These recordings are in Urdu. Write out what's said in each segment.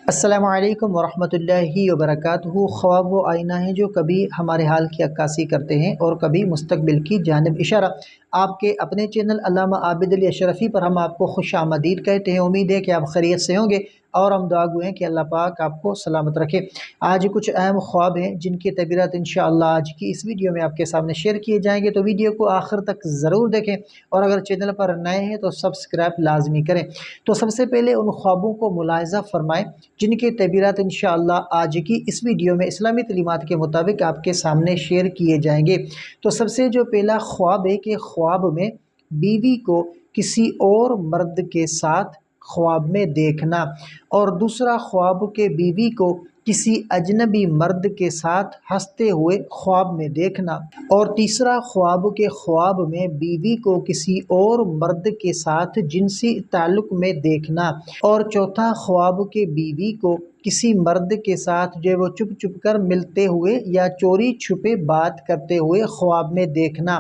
السلام علیکم ورحمۃ اللہ وبرکاتہ۔ خواب وہ آئینہ ہیں جو کبھی ہمارے حال کی عکاسی کرتے ہیں اور کبھی مستقبل کی جانب اشارہ۔ آپ کے اپنے چینل علامہ عابد علی اشرفی پر ہم آپ کو خوش آمدید کہتے ہیں۔ امید ہے کہ آپ خیریت سے ہوں گے اور ہم دعا گو ہیں کہ اللہ پاک آپ کو سلامت رکھے۔ آج کچھ اہم خواب ہیں جن کی تعبیرات انشاءاللہ آج کی اس ویڈیو میں آپ کے سامنے شیئر کیے جائیں گے، تو ویڈیو کو آخر تک ضرور دیکھیں، اور اگر چینل پر نئے ہیں تو سبسکرائب لازمی کریں۔ تو سب سے پہلے ان خوابوں کو ملاحظہ فرمائیں جن کے تعبیرات انشاءاللہ آج کی اس ویڈیو میں اسلامی تعلیمات کے مطابق آپ کے سامنے شیئر کیے جائیں گے۔ تو سب سے جو پہلا خواب ہے کہ خواب میں بیوی کو کسی اور مرد کے ساتھ خواب میں دیکھنا، اور دوسرا خواب کہ بیوی کو کسی اجنبی مرد کے ساتھ ہنستے ہوئے خواب میں دیکھنا، اور تیسرا خواب کہ خواب میں بیوی کو کسی اور مرد کے ساتھ جنسی تعلق میں دیکھنا، اور چوتھا خواب کہ بیوی کو کسی مرد کے ساتھ جو وہ چپ چپ کر ملتے ہوئے یا چوری چھپے بات کرتے ہوئے خواب میں دیکھنا،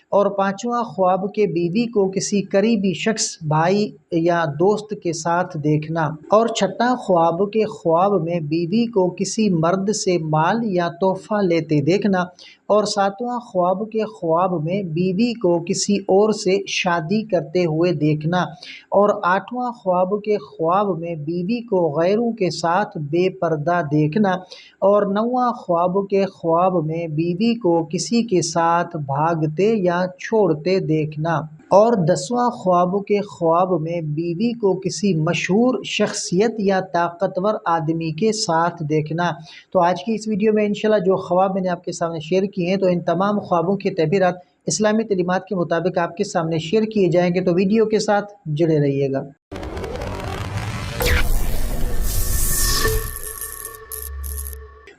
اور پانچواں خواب کہ بیوی کو کسی قریبی شخص بھائی یا دوست کے ساتھ دیکھنا، اور چھٹا خواب کہ خواب میں بیوی کو کسی مرد سے مال یا تحفہ لیتے دیکھنا، اور ساتواں خواب کہ خواب میں بیوی کو کسی اور سے شادی کرتے ہوئے دیکھنا، اور آٹھواں خواب کہ خواب میں بیوی کو غیروں کے ساتھ بے پردہ دیکھنا، اور نواں خواب کہ خواب میں بیوی کو کسی کے ساتھ بھاگتے یا چھوڑتے دیکھنا، اور دسواں خواب کہ خواب میں بیوی کو کسی مشہور شخصیت یا طاقتور آدمی کے ساتھ دیکھنا۔ تو آج کی اس ویڈیو میں انشاءاللہ جو خواب میں نے آپ کے سامنے شیئر کیے ہیں، تو ان تمام خوابوں کی تعبیرات اسلامی تعلیمات کے مطابق آپ کے سامنے شیئر کیے جائیں گے، تو ویڈیو کے ساتھ جڑے رہیے گا۔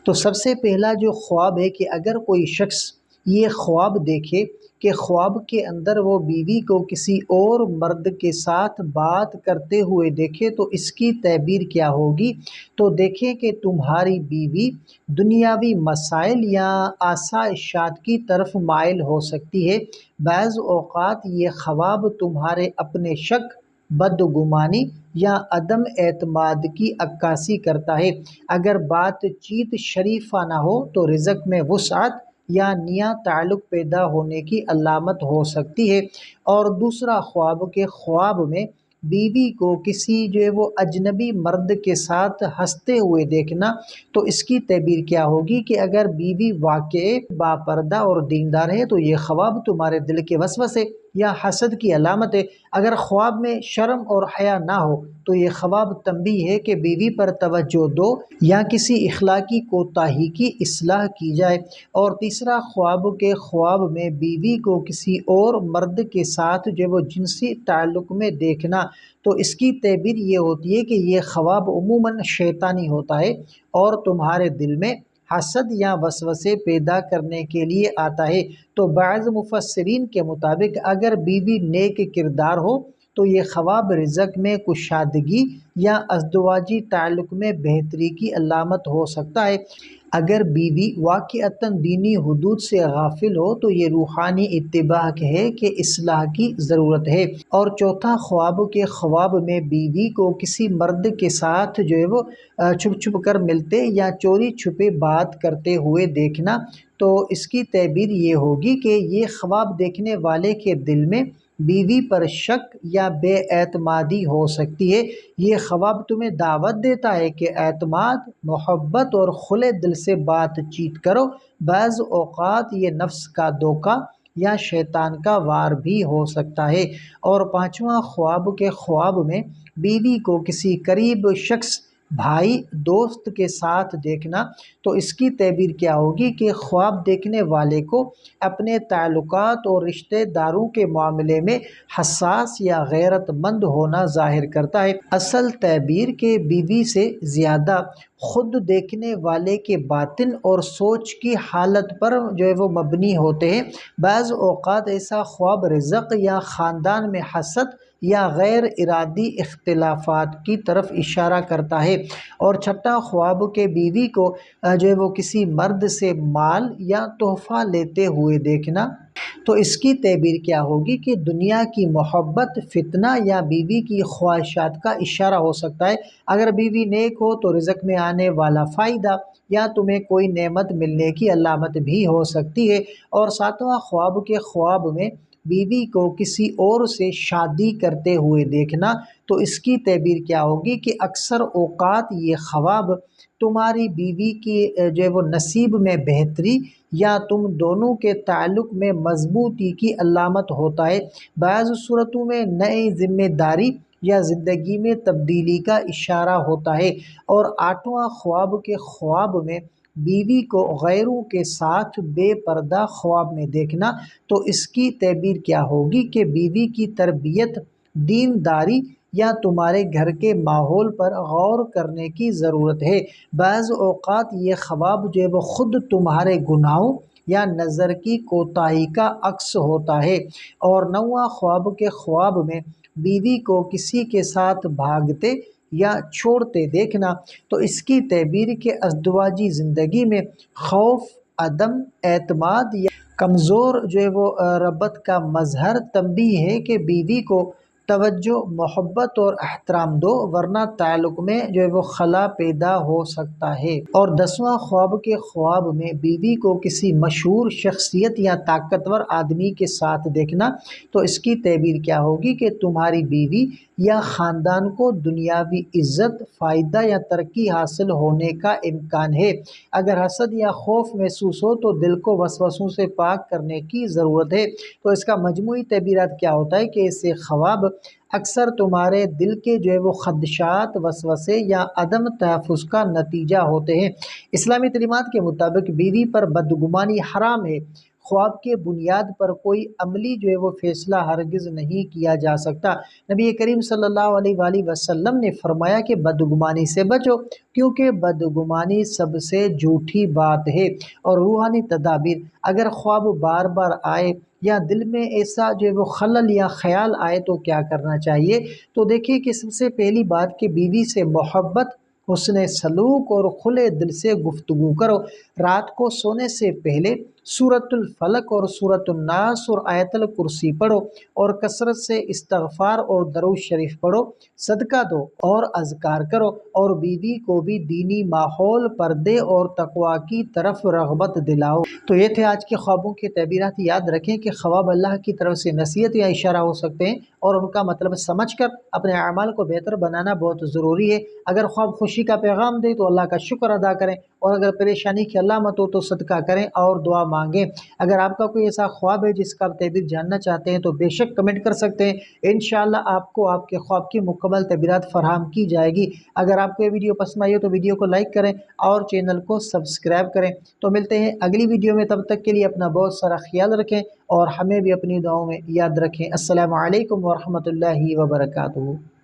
تو سب سے پہلا جو خواب ہے کہ اگر کوئی شخص یہ خواب دیکھے کہ خواب کے اندر وہ بیوی کو کسی اور مرد کے ساتھ بات کرتے ہوئے دیکھے، تو اس کی تعبیر کیا ہوگی؟ تو دیکھیں کہ تمہاری بیوی دنیاوی مسائل یا آسائشات کی طرف مائل ہو سکتی ہے۔ بعض اوقات یہ خواب تمہارے اپنے شک، بدگمانی یا عدم اعتماد کی عکاسی کرتا ہے۔ اگر بات چیت شریفہ نہ ہو تو رزق میں وسعت یا نیا تعلق پیدا ہونے کی علامت ہو سکتی ہے۔ اور دوسرا خواب کہ خواب میں بیوی کو کسی جو ہے وہ اجنبی مرد کے ساتھ ہنستے ہوئے دیکھنا، تو اس کی تعبیر کیا ہوگی کہ اگر بیوی واقعی باپردہ اور دیندار ہے تو یہ خواب تمہارے دل کے وسوسے یا حسد کی علامت ہے۔ اگر خواب میں شرم اور حیا نہ ہو تو یہ خواب تنبیہ ہے کہ بیوی پر توجہ دو یا کسی اخلاقی کوتاہی کی اصلاح کی جائے۔ اور تیسرا خواب کہ خواب میں بیوی کو کسی اور مرد کے ساتھ جو وہ جنسی تعلق میں دیکھنا، تو اس کی تعبیر یہ ہوتی ہے کہ یہ خواب عموماً شیطانی ہوتا ہے اور تمہارے دل میں حسد یا وسوسے پیدا کرنے کے لیے آتا ہے۔ تو بعض مفسرین کے مطابق اگر بیوی نیک کردار ہو تو یہ خواب رزق میں کشادگی یا ازدواجی تعلق میں بہتری کی علامت ہو سکتا ہے۔ اگر بیوی واقعتاً دینی حدود سے غافل ہو تو یہ روحانی اتباع ہے کہ اصلاح کی ضرورت ہے۔ اور چوتھا خواب کہ خواب میں بیوی کو کسی مرد کے ساتھ جو ہے وہ چھپ چھپ کر ملتے یا چوری چھپے بات کرتے ہوئے دیکھنا، تو اس کی تعبیر یہ ہوگی کہ یہ خواب دیکھنے والے کے دل میں بیوی پر شک یا بے اعتمادی ہو سکتی ہے۔ یہ خواب تمہیں دعوت دیتا ہے کہ اعتماد، محبت اور کھلے دل سے بات چیت کرو۔ بعض اوقات یہ نفس کا دھوکہ یا شیطان کا وار بھی ہو سکتا ہے۔ اور پانچواں خواب کہ خواب میں بیوی کو کسی قریب شخص، بھائی، دوست کے ساتھ دیکھنا، تو اس کی تعبیر کیا ہوگی کہ خواب دیکھنے والے کو اپنے تعلقات اور رشتہ داروں کے معاملے میں حساس یا غیرت مند ہونا ظاہر کرتا ہے۔ اصل تعبیر کہ بیوی سے زیادہ خود دیکھنے والے کے باطن اور سوچ کی حالت پر جو ہے وہ مبنی ہوتے ہیں۔ بعض اوقات ایسا خواب رزق یا خاندان میں حسد یا غیر ارادی اختلافات کی طرف اشارہ کرتا ہے۔ اور چھٹا خواب کہ بیوی کو جو ہے وہ کسی مرد سے مال یا تحفہ لیتے ہوئے دیکھنا، تو اس کی تعبیر کیا ہوگی کہ دنیا کی محبت فتنہ یا بیوی کی خواہشات کا اشارہ ہو سکتا ہے۔ اگر بیوی نیک ہو تو رزق میں آنے والا فائدہ یا تمہیں کوئی نعمت ملنے کی علامت بھی ہو سکتی ہے۔ اور ساتواں خواب کے خواب میں بیوی کو کسی اور سے شادی کرتے ہوئے دیکھنا، تو اس کی تعبیر کیا ہوگی کہ اکثر اوقات یہ خواب تمہاری بیوی کی جو ہے وہ نصیب میں بہتری یا تم دونوں کے تعلق میں مضبوطی کی علامت ہوتا ہے۔ بعض صورتوں میں نئے ذمہ داری یا زندگی میں تبدیلی کا اشارہ ہوتا ہے۔ اور آٹھواں خواب کے خواب میں بیوی کو غیروں کے ساتھ بے پردہ خواب میں دیکھنا، تو اس کی تعبیر کیا ہوگی کہ بیوی کی تربیت، دینداری یا تمہارے گھر کے ماحول پر غور کرنے کی ضرورت ہے۔ بعض اوقات یہ خواب جو ہے وہ خود تمہارے گناہوں یا نظر کی کوتاہی کا عکس ہوتا ہے۔ اور نواں خواب کے خواب میں بیوی کو کسی کے ساتھ بھاگتے یا چھوڑتے دیکھنا، تو اس کی تعبیر کے ازدواجی زندگی میں خوف، عدم اعتماد یا کمزور جو ہے وہ ربط کا مظہر تنبیہ ہے کہ بیوی کو توجہ، محبت اور احترام دو، ورنہ تعلق میں جو ہے وہ خلا پیدا ہو سکتا ہے۔ اور 10واں خواب کے خواب میں بیوی کو کسی مشہور شخصیت یا طاقتور آدمی کے ساتھ دیکھنا، تو اس کی تعبیر کیا ہوگی کہ تمہاری بیوی یا خاندان کو دنیاوی عزت، فائدہ یا ترقی حاصل ہونے کا امکان ہے۔ اگر حسد یا خوف محسوس ہو تو دل کو وسوسوں سے پاک کرنے کی ضرورت ہے۔ تو اس کا مجموعی تعبیرات کیا ہوتا ہے کہ ایسے خواب اکثر تمہارے دل کے جو ہے وہ خدشات، وسوسے یا عدم تحفظ کا نتیجہ ہوتے ہیں۔ اسلامی تعلیمات کے مطابق بیوی پر بدگمانی حرام ہے۔ خواب کے بنیاد پر کوئی عملی جو ہے وہ فیصلہ ہرگز نہیں کیا جا سکتا۔ نبی کریم صلی اللہ علیہ وآلہ وسلم نے فرمایا کہ بدگمانی سے بچو، کیونکہ بدگمانی سب سے جھوٹی بات ہے۔ اور روحانی تدابیر، اگر خواب بار بار آئے یا دل میں ایسا جو ہے وہ خلل یا خیال آئے تو کیا کرنا چاہیے؟ تو دیکھیے کہ سب سے پہلی بات کہ بیوی سے محبت، حسن سلوک اور کھلے دل سے گفتگو کرو۔ رات کو سونے سے پہلے سورۃ الفلق اور سورۃ الناس اور آیت الکرسی پڑھو، اور کثرت سے استغفار اور درود شریف پڑھو، صدقہ دو اور اذکار کرو، اور بیوی کو بھی دینی ماحول، پردے اور تقوی کی طرف رغبت دلاؤ۔ تو یہ تھے آج کے خوابوں کی تعبیرات۔ یاد رکھیں کہ خواب اللہ کی طرف سے نصیحت یا اشارہ ہو سکتے ہیں، اور ان کا مطلب سمجھ کر اپنے اعمال کو بہتر بنانا بہت ضروری ہے۔ اگر خواب خوشی کا پیغام دے تو اللہ کا شکر ادا کریں، اور اگر پریشانی کی علامت ہو تو صدقہ کریں اور دعا مانگیں۔ اگر آپ کا کوئی ایسا خواب ہے جس کا آپ تعبیر جاننا چاہتے ہیں تو بے شک کمنٹ کر سکتے ہیں، انشاءاللہ آپ کو آپ کے خواب کی مکمل تعبیرات فراہم کی جائے گی۔ اگر آپ کو یہ ویڈیو پسند آئی ہو تو ویڈیو کو لائک کریں اور چینل کو سبسکرائب کریں۔ تو ملتے ہیں اگلی ویڈیو میں، تب تک کے لیے اپنا بہت سارا خیال رکھیں اور ہمیں بھی اپنی دعاؤں میں یاد رکھیں۔ السلام علیکم ورحمۃ اللہ وبرکاتہ۔